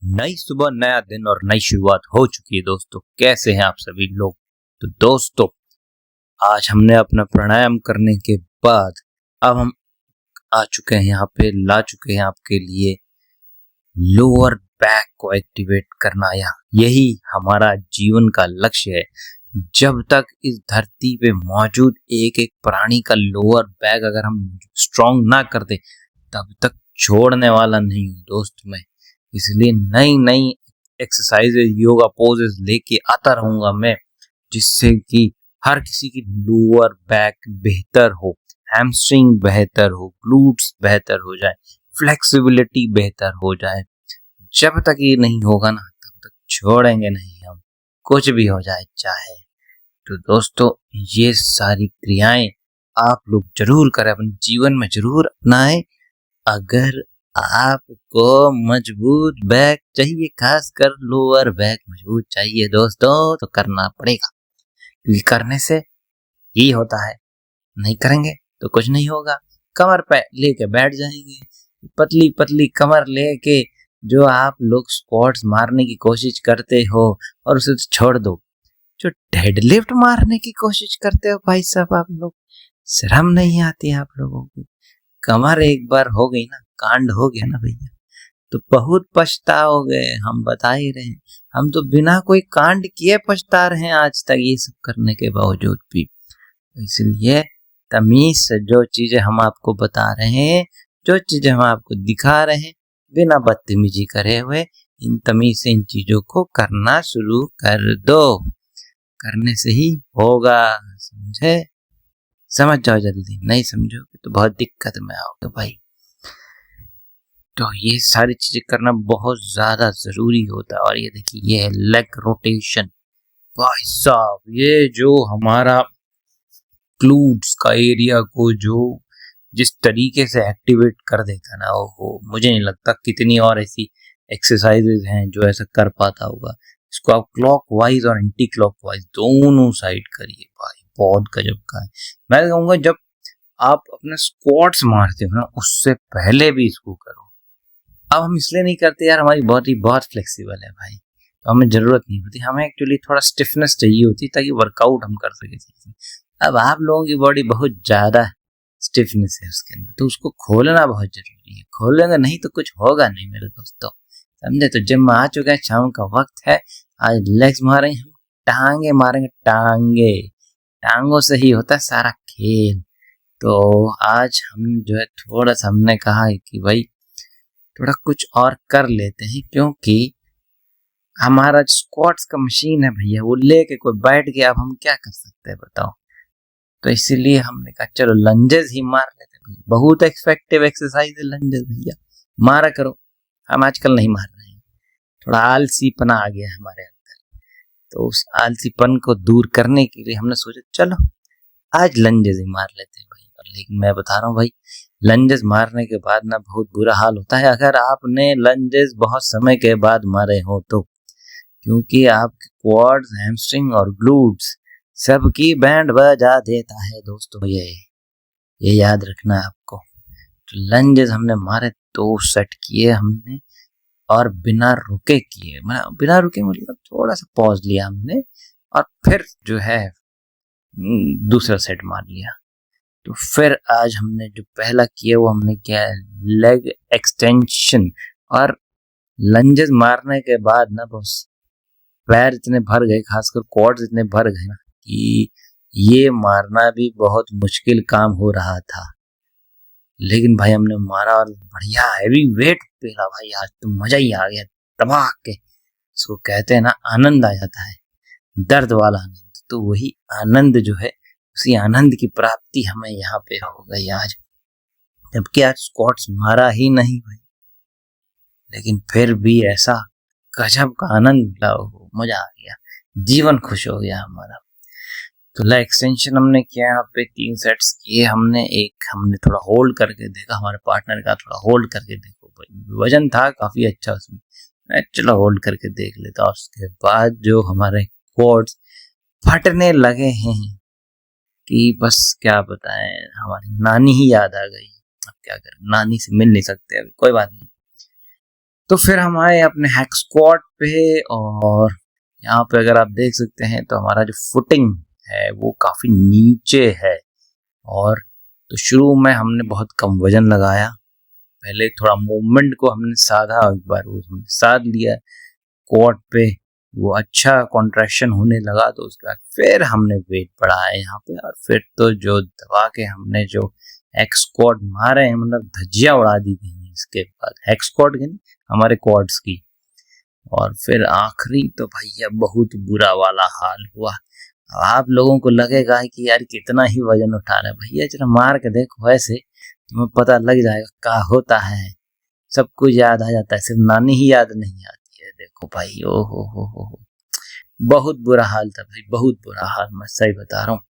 नई सुबह, नया दिन और नई शुरुआत हो चुकी है दोस्तों। कैसे हैं आप सभी लोग? तो दोस्तों, आज हमने अपना प्राणायाम करने के बाद अब हम आ चुके हैं यहाँ पे, ला चुके हैं आपके लिए लोअर बैक को एक्टिवेट करना। यही हमारा जीवन का लक्ष्य है। जब तक इस धरती पे मौजूद एक एक प्राणी का लोअर बैक अगर हम स्ट्रॉन्ग ना कर दे, तब तक छोड़ने वाला नहीं हूँ दोस्त मैं। इसलिए नई नई एक्सरसाइजेज, योगा पोजेस लेके आता रहूंगा मैं, जिससे कि हर किसी की लोअर बैक बेहतर हो, हैमस्ट्रिंग बेहतर हो, ग्लूट्स बेहतर हो जाए, फ्लेक्सिबिलिटी बेहतर हो जाए। जब तक ये नहीं होगा ना, तब तक छोड़ेंगे नहीं हम, कुछ भी हो जाए चाहे। तो दोस्तों, ये सारी क्रियाएं आप लोग जरूर करें, अपने जीवन में जरूर अपनाएं। अगर आपको मजबूत बैक चाहिए, खासकर लोअर बैक मजबूत चाहिए दोस्तों, तो करना पड़ेगा। क्योंकि करने से यही होता है, नहीं करेंगे तो कुछ नहीं होगा। कमर पे लेके बैठ जाएंगे, पतली पतली कमर लेके जो आप लोग स्क्वाट्स मारने की कोशिश करते हो और उसे छोड़ दो, जो डेडलिफ्ट मारने की कोशिश करते हो भाई साहब, आप लोग शर्म नहीं आती आप लोगों को? कमर एक बार हो गई ना, कांड हो गया ना भैया, तो बहुत पछताओगे। हम बता ही रहे हैं, हम तो बिना कोई कांड किए पछता रहे हैं आज तक, ये सब करने के बावजूद भी। इसलिए तमीज से जो चीजें हम आपको बता रहे हैं, जो चीजें हम आपको दिखा रहे हैं, बिना बदतमीजी करे हुए इन तमीज से इन चीजों को करना शुरू कर दो। करने से ही होगा, समझे? समझ जाओ जल्दी, नहीं समझोगे तो बहुत दिक्कत में आओगे भाई। तो ये सारी चीजें करना बहुत ज्यादा जरूरी होता है। और ये देखिए, ये है लेग रोटेशन भाई साहब। ये जो हमारा ग्लूट्स का एरिया को जो जिस तरीके से एक्टिवेट कर देता ना, ओहो, मुझे नहीं लगता कितनी और ऐसी एक्सरसाइजेज हैं जो ऐसा कर पाता होगा। इसको आप क्लॉक वाइज और एंटी क्लॉक वाइज दोनों साइड करिए भाई, बहुत गजब का है। मैं कहूँगा जब आप अपने स्क्वाट्स मारते हो ना, उससे पहले भी इसको करो। अब हम इसलिए नहीं करते यार, हमारी बॉडी बहुत फ्लेक्सिबल है भाई, तो हमें जरूरत नहीं होती। हमें एक्चुअली थोड़ा स्टिफनेस चाहिए होती ताकि वर्कआउट हम कर सके। अब आप लोगों की बॉडी बहुत ज्यादा स्टिफनेस है उसके अंदर, तो उसको खोलना बहुत जरूरी है। खोलेंगे नहीं तो कुछ होगा नहीं मेरे दोस्तों, समझे? तो जिम में आ चुके हैं, शाम का वक्त है, आज लेग्स मारेंगे हम, टांगे मारेंगे, टांगे, टांगों से ही होता है सारा खेल। तो आज हम जो है थोड़ा सा हमने कहा है कि भाई थोड़ा कुछ और कर लेते हैं, क्योंकि हमारा स्क्वाट्स का मशीन है भैया, वो लेके कोई बैठ गया, अब हम क्या कर सकते हैं बताओ? तो इसीलिए हमने कहा चलो लंजेस ही मार लेते हैं। बहुत इफेक्टिव एक्सरसाइज है लंजेस भैया, मारा करो। हम आजकल नहीं मार रहे हैं, थोड़ा आलसीपना आ गया है हमारे अंदर, तो उस आलसीपन को दूर करने के लिए हमने सोचा चलो आज लंजेस ही मार लेते हैं भाई। लेकिन मैं बता रहा हूँ भाई, लंजेस मारने के बाद ना बहुत बुरा हाल होता है अगर आपने लंजेस बहुत समय के बाद मारे हो तो, क्योंकि आपके क्वाड्स, हैमस्ट्रिंग और ग्लूट्स सबकी बैंड बजा देता है दोस्तों। ये याद रखना है आपको। तो लंजेस हमने मारे, 2 सेट किए हमने, और बिना रुके किए। बिना रुके मतलब थोड़ा सा पॉज लिया हमने, और फिर जो है दूसरा सेट मार लिया। तो फिर आज हमने जो पहला किया वो हमने किया लेग एक्सटेंशन। और लंजेस मारने के बाद ना बस पैर इतने भर गए, खासकर क्वाड्स इतने भर गए ना, कि ये मारना भी बहुत मुश्किल काम हो रहा था। लेकिन भाई हमने मारा और बढ़िया हैवी वेट पेला भाई, आज तो मजा ही आ गया दबा के। इसको कहते हैं ना, आनंद आ जाता है, दर्द वाला आनंद। तो वही आनंद जो है, उसी आनंद की प्राप्ति हमें यहाँ पे हो गई आज। जबकि आज स्क्वाट्स मारा ही नहीं भाई, लेकिन फिर भी ऐसा गजब का आनंद मिला, मजा आ गया, जीवन खुश हो गया हमारा। तो लेग एक्सटेंशन हमने किया, यहाँ पे 3 सेट्स किए हमने। एक हमने थोड़ा होल्ड करके देखा, हमारे पार्टनर का थोड़ा होल्ड करके देखो भाई, वजन था काफी अच्छा उसमें, चलो होल्ड करके देख लेता। उसके बाद जो हमारे क्वाड्स फटने लगे हैं कि बस क्या बताएं, हमारी नानी ही याद आ गई। अब क्या करें, नानी से मिल नहीं सकते, अभी कोई बात नहीं। तो फिर हम आए अपने हैक स्क्वाड पे, और यहाँ पे अगर आप देख सकते हैं तो हमारा जो फुटिंग है वो काफी नीचे है। और तो शुरू में हमने बहुत कम वजन लगाया, पहले थोड़ा मूवमेंट को हमने साधा, एक बार वो हमने साध लिया क्वाड पे, वो अच्छा कॉन्ट्रैक्शन होने लगा, तो उसके बाद फिर हमने वेट बढ़ाया यहाँ पे, और फिर तो जो दबा के हमने जो हैक स्क्वाड मारे हैं, मतलब धज्जियां उड़ा दी गई इसके बाद हैक स्क्वाड की, हमारे क्वाड्स की। और फिर आखिरी तो भैया बहुत बुरा वाला हाल हुआ। आप लोगों को लगेगा कि यार कितना ही वजन उठा रहे हैं, भैया जरा मार के देखो ऐसे, तुम्हें पता लग जाएगा क्या होता है। सब कुछ याद आ जाता है, सिर्फ नानी ही याद नहीं आती है। देखो भाई, ओ हो, बहुत बुरा हाल था भाई, बहुत बुरा हाल, मैं सही बता रहा हूँ।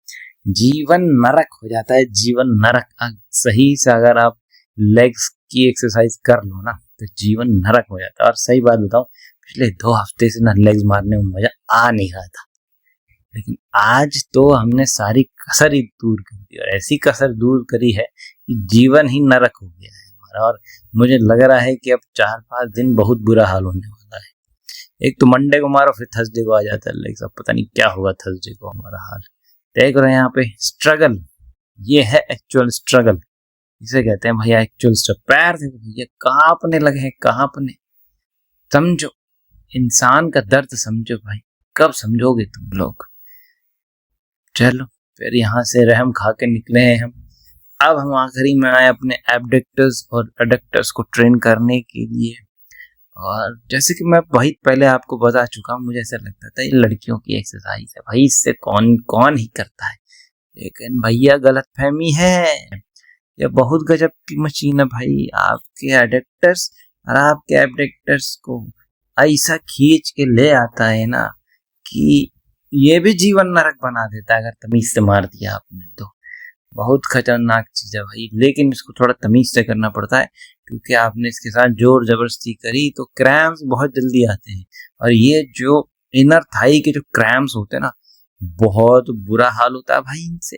जीवन नरक हो जाता है, जीवन नरक। सही से अगर आप लेग्स की एक्सरसाइज कर लो ना तो जीवन नरक हो जाता है। और सही बात बताऊं, पिछले 2 हफ्ते से ना लेग्स मारने में मजा आ नहीं रहा था, लेकिन आज तो हमने सारी कसर ही दूर कर दी, और ऐसी कसर दूर करी है कि जीवन ही नरक हो गया है हमारा। और मुझे लग रहा है कि अब 4-5 दिन बहुत बुरा हाल होने वाला है। एक तो मंडे को मारो, फिर थर्सडे को आ जाता है लेकिन सब पता नहीं क्या होगा थर्सडे को हमारा हाल। देख रहे हैं यहाँ पे स्ट्रगल, ये है एक्चुअल स्ट्रगल, इसे कहते हैं भैया एक्चुअल स्ट्रगल। पैर देखो भैया कांपने लगे हैं, कांपने। समझो इंसान का दर्द, समझो भाई, कब समझोगे तुम लोग। चलो फिर यहाँ से रहम खा के निकले हैं हम। अब हम आखिरी में आए अपने एबडक्टर्स और एडक्टर्स को ट्रेन करने के लिए। और जैसे कि मैं वही पहले आपको बता चुका हूँ, मुझे ऐसा लगता था ये लड़कियों की एक्सरसाइज है भाई, इससे कौन कौन ही करता है। लेकिन भैया गलतफहमी है, ये बहुत गजब की मशीन है भाई। आपके एडक्टर्स और आपके एबडक्टर्स को ऐसा खींच के ले आता है ना कि ये भी जीवन नरक बना देता है अगर तमीज से मार दिया आपने तो। बहुत खतरनाक चीज है भाई, लेकिन इसको थोड़ा तमीज से करना पड़ता है, क्योंकि आपने इसके साथ जोर जबरदस्ती करी तो क्रैम्प्स बहुत जल्दी आते हैं। और ये जो इनर थाई के जो क्रैम्प्स होते हैं ना, बहुत बुरा हाल होता है भाई इनसे,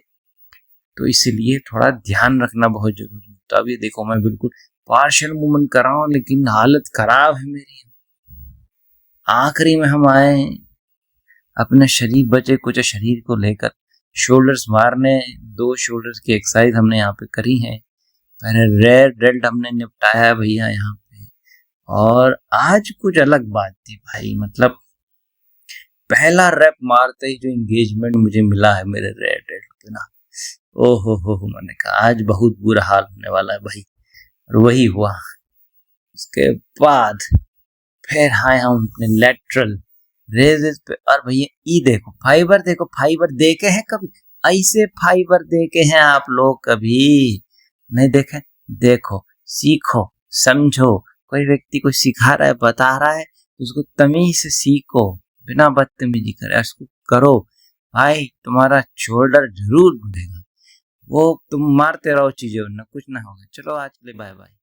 तो इसलिए थोड़ा ध्यान रखना बहुत जरूरी है। तो अब ये देखो मैं बिल्कुल पार्शियल मूवमेंट कर रहा हूँ, लेकिन हालत खराब है मेरी। आखिरी में हम आए अपने शरीर बचे कुछ शरीर को लेकर शोल्डर्स मारने। 2 शोल्डर्स की एक्सरसाइज हमने यहाँ पे करी है, पहले रेयर डेल्ट हमने निपटाया भैया यहाँ पे। और आज कुछ अलग बात थी भाई, मतलब पहला रैप मारते ही जो एंगेजमेंट मुझे मिला है मेरे रेयर डेल्ट पे ना, ओहो हो, मैंने कहा आज बहुत बुरा हाल होने वाला है भाई। और वही हुआ। उसके बाद फिर आए हम अपने लेटरल रेजेस पे। और भैया ई देखो फाइबर, देखो फाइबर देखे हैं कभी? ऐसे फाइबर देखे हैं आप लोग कभी? नहीं देखे? देखो, सीखो, समझो। कोई व्यक्ति को सिखा रहा है, बता रहा है, उसको तमीज से सीखो, बिना बदतमीजी करे उसको करो भाई, तुम्हारा शोल्डर जरूर बढ़ेगा। वो तुम मारते रहो चीजें, ना कुछ ना होगा। चलो आज के लिए बाय बाय।